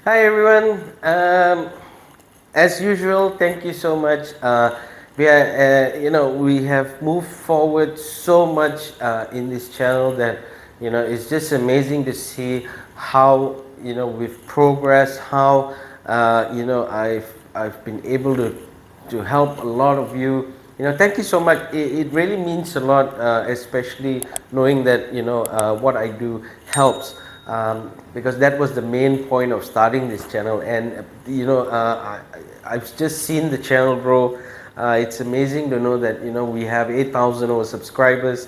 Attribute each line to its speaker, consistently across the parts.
Speaker 1: Hi everyone. As usual, thank you so much. We have moved forward so much in this channel that it's just amazing to see how we've progressed. How I've been able to help a lot of you. Thank you so much. It really means a lot, especially knowing that what I do helps. Because that was the main point of starting this channel, and I've just seen the channel grow. It's amazing to know that we have 8,000 over subscribers.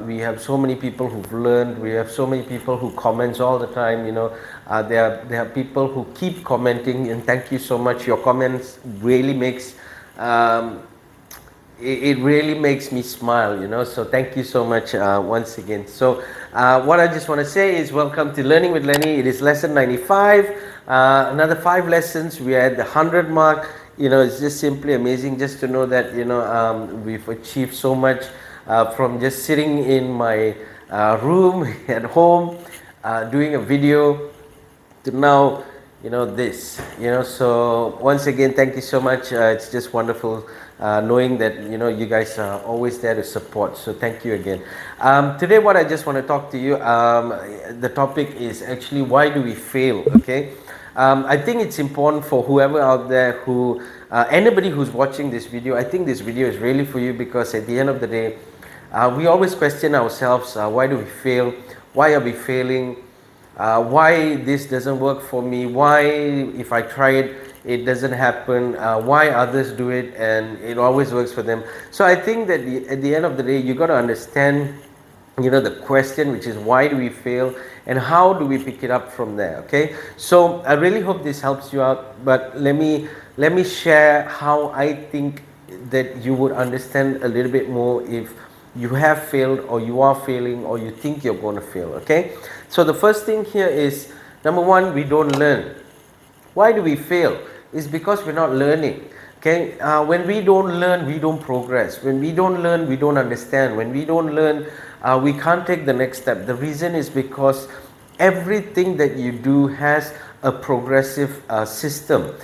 Speaker 1: We have so many people who've learned. We have so many people who comments all the time. There are people who keep commenting, and thank you so much. Your comments really makes it really makes me smile, so thank you so much once again. So what I just want to say is welcome to Learning with Lenny. It is lesson 95, another 5 lessons. We are at the 100 mark. It's just simply amazing just to know that we've achieved so much from just sitting in my room at home doing a video to now this. So once again, thank you so much. It's just wonderful knowing that you guys are always there to support, so thank you again. Today what I just want to talk to you, the topic is actually why do we fail. Okay. I think it's important for whoever out there who anybody who's watching this video. I think this video is really for you, because at the end of the day we always question ourselves, why do we fail, why are we failing, why this doesn't work for me, why if I try it doesn't happen, why others do it and it always works for them. So I think that at the end of the day you got to understand the question, which is why do we fail and how do we pick it up from there. Okay, so I really hope this helps you out, but let me share how I think that you would understand a little bit more if you have failed or you are failing or you think you're going to fail. Okay, so the first thing here is, number one, we don't learn. Why do we fail? It's because we're not learning. Okay, when we don't learn, we don't progress. When we don't learn, we don't understand. When we don't learn, we can't take the next step. The reason is because everything that you do has a progressive system.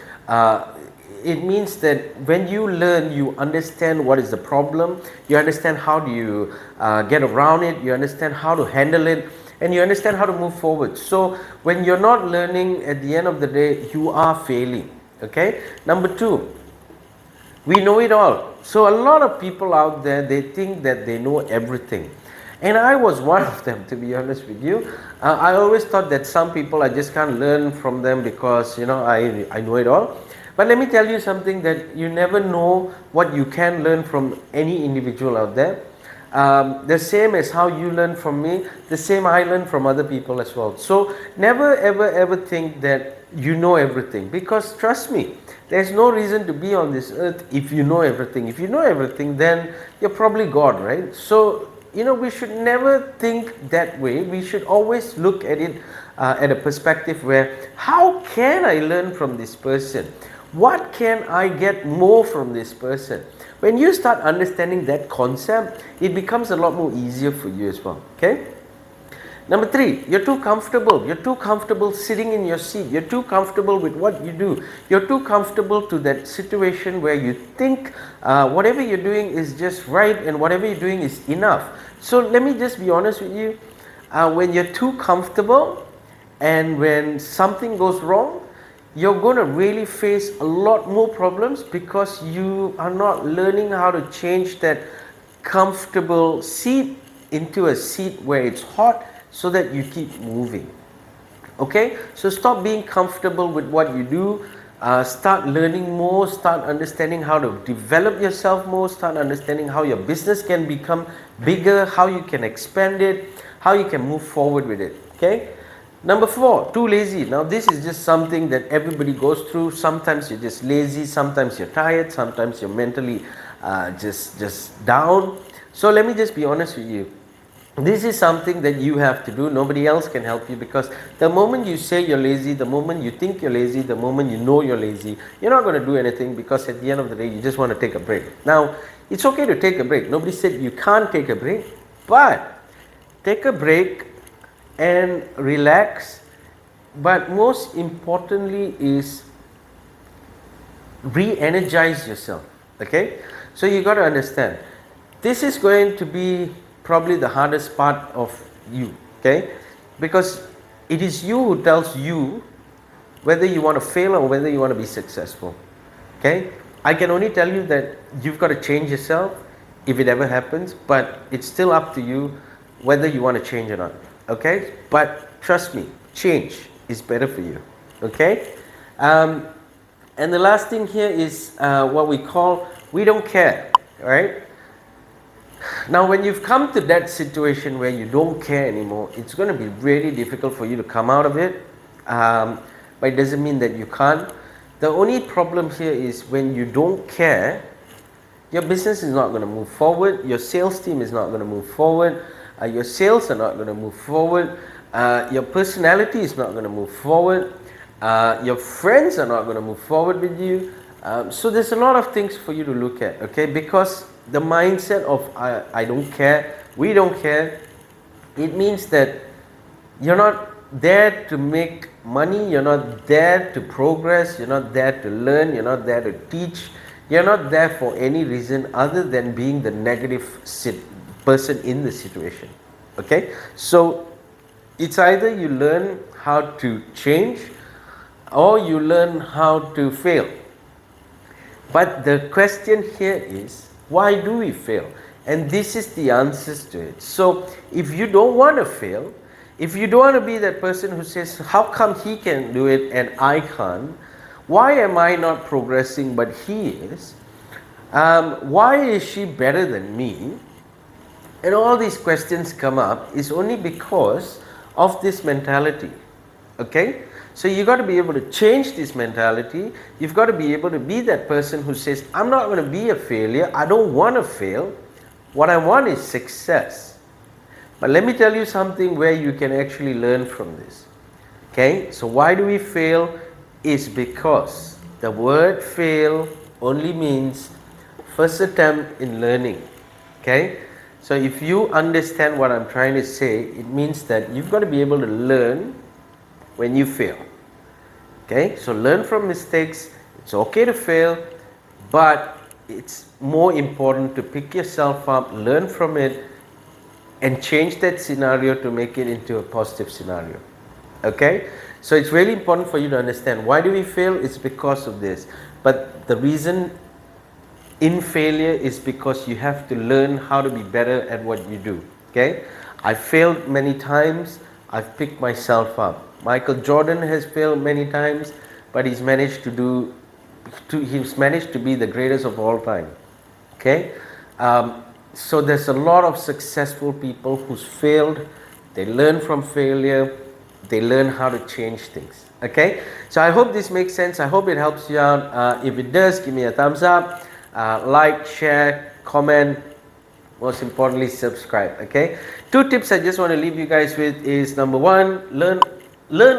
Speaker 1: It means that when you learn, you understand what is the problem, you understand how do you get around it, you understand how to handle it, and you understand how to move forward. So when you're not learning, at the end of the day you are failing. Okay, number two, we know it all. So a lot of people out there, they think that they know everything, and I was one of them, to be honest with you. I always thought that some people, I just can't learn from them because I know it all. But let me tell you something, that you never know what you can learn from any individual out there. The same as how you learn from me, the same I learn from other people as well. So never ever think that you know everything, because trust me, there's no reason to be on this earth if you know everything. If you know everything, then you're probably God, right? So we should never think that way. We should always look at it at a perspective where, how can I learn from this person? What can I get more from this person? When you start understanding that concept, it becomes a lot more easier for you as well. Okay. Number three, you're too comfortable. You're too comfortable sitting in your seat. You're too comfortable with what you do. You're too comfortable to that situation where you think whatever you're doing is just right and whatever you're doing is enough. So let me just be honest with you. When you're too comfortable and when something goes wrong, you're going to really face a lot more problems, because you are not learning how to change that comfortable seat into a seat where it's hot, so that you keep moving. Okay, so stop being comfortable with what you do. Start learning more, start understanding how to develop yourself more, start understanding how your business can become bigger, how you can expand it, how you can move forward with it. Okay. Number four, too lazy. Now this is just something that everybody goes through. Sometimes you're just lazy, sometimes you're tired, sometimes you're mentally just down. So let me just be honest with you. This is something that you have to do. Nobody else can help you, because the moment you say you're lazy, the moment you think you're lazy, the moment you know you're lazy, you're not going to do anything, because at the end of the day you just want to take a break. Now it's okay to take a break. Nobody said you can't take a break, but take a break and relax but most importantly is re-energize yourself. Okay, so you got to understand, this is going to be probably the hardest part of you. Okay, because it is you who tells you whether you want to fail or whether you want to be successful. Okay, I can only tell you that you've got to change yourself if it ever happens, but it's still up to you whether you want to change or not. Okay, but trust me, change is better for you. Okay, and the last thing here is what we call we don't care. Right now, when you've come to that situation where you don't care anymore, it's going to be really difficult for you to come out of it. But it doesn't mean that you can't. The only problem here is when you don't care, your business is not going to move forward, your sales team is not going to move forward, your sales are not going to move forward, your personality is not going to move forward, your friends are not going to move forward with you. So there's a lot of things for you to look at, okay? Because the mindset of I don't care, we don't care, it means that you're not there to make money, you're not there to progress, you're not there to learn, you're not there to teach, you're not there for any reason other than being the negative person in the situation. Okay, so it's either you learn how to change or you learn how to fail. But the question here is, why do we fail? And this is the answers to it. So if you don't want to fail, if you don't want to be that person who says, how come he can do it and I can't? Why am I not progressing but he is? Why is she better than me? And all these questions come up is only because of this mentality. Okay? So you got to be able to change this mentality. You've got to be able to be that person who says, I'm not going to be a failure. I don't want to fail. What I want is success. But let me tell you something where you can actually learn from this. Okay, so why do we fail? Is because the word fail only means first attempt in learning. Okay, so if you understand what I'm trying to say, it means that you've got to be able to learn when you fail. Okay, so learn from mistakes. It's okay to fail, but it's more important to pick yourself up, learn from it, and change that scenario to make it into a positive scenario. Okay, so it's really important for you to understand why do we fail. It's because of this, but the reason in failure is because you have to learn how to be better at what you do. Okay, I failed many times, I've picked myself up. Michael Jordan has failed many times, but he's managed to be the greatest of all time. Okay, so there's a lot of successful people who's failed. They learn from failure. They learn how to change things. Okay, so I hope this makes sense. I hope it helps you out. If it does, give me a thumbs up, like, share, comment. Most importantly, subscribe. Okay, 2 tips I just want to leave you guys with is, number 1, learn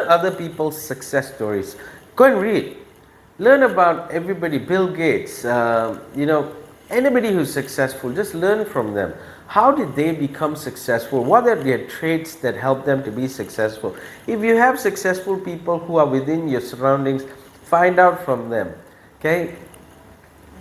Speaker 1: other people's success stories. Go and read. Learn about everybody. Bill Gates, anybody who's successful, just learn from them. How did they become successful? What are their traits that help them to be successful? If you have successful people who are within your surroundings, find out from them. Okay?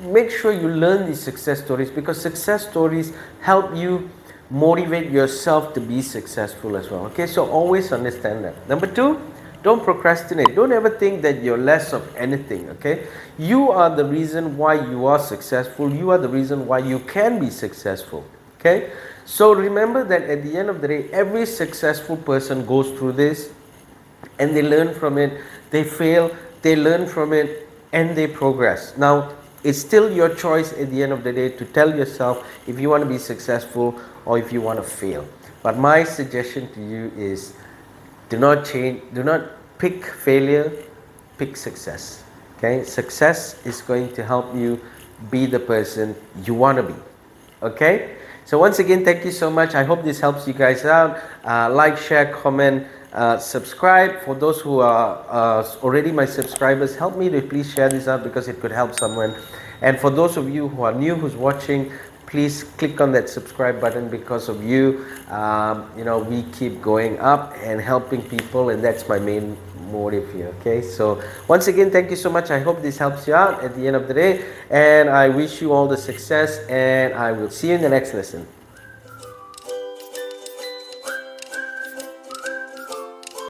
Speaker 1: Make sure you learn these success stories, because success stories help you motivate yourself to be successful as well. Okay? So always understand that. Number 2, don't procrastinate. Don't ever think that you're less of anything. Okay? You are the reason why you are successful. You are the reason why you can be successful. Okay, so remember that at the end of the day, every successful person goes through this and they learn from it. They fail, they learn from it, and they progress. Now, it's still your choice at the end of the day to tell yourself if you want to be successful or if you want to fail. But my suggestion to you is, do not pick failure, pick success. Okay, success is going to help you be the person you want to be. Okay, so once again, thank you so much. I hope this helps you guys out. Like, share, comment, subscribe. For those who are already my subscribers, help me to please share this out, because it could help someone. And for those of you who are new, who's watching, please click on that subscribe button. Because of you, we keep going up and helping people, and that's my main motive here. Okay, so once again, thank you so much. I hope this helps you out at the end of the day, and I wish you all the success, and I will see you in the next lesson.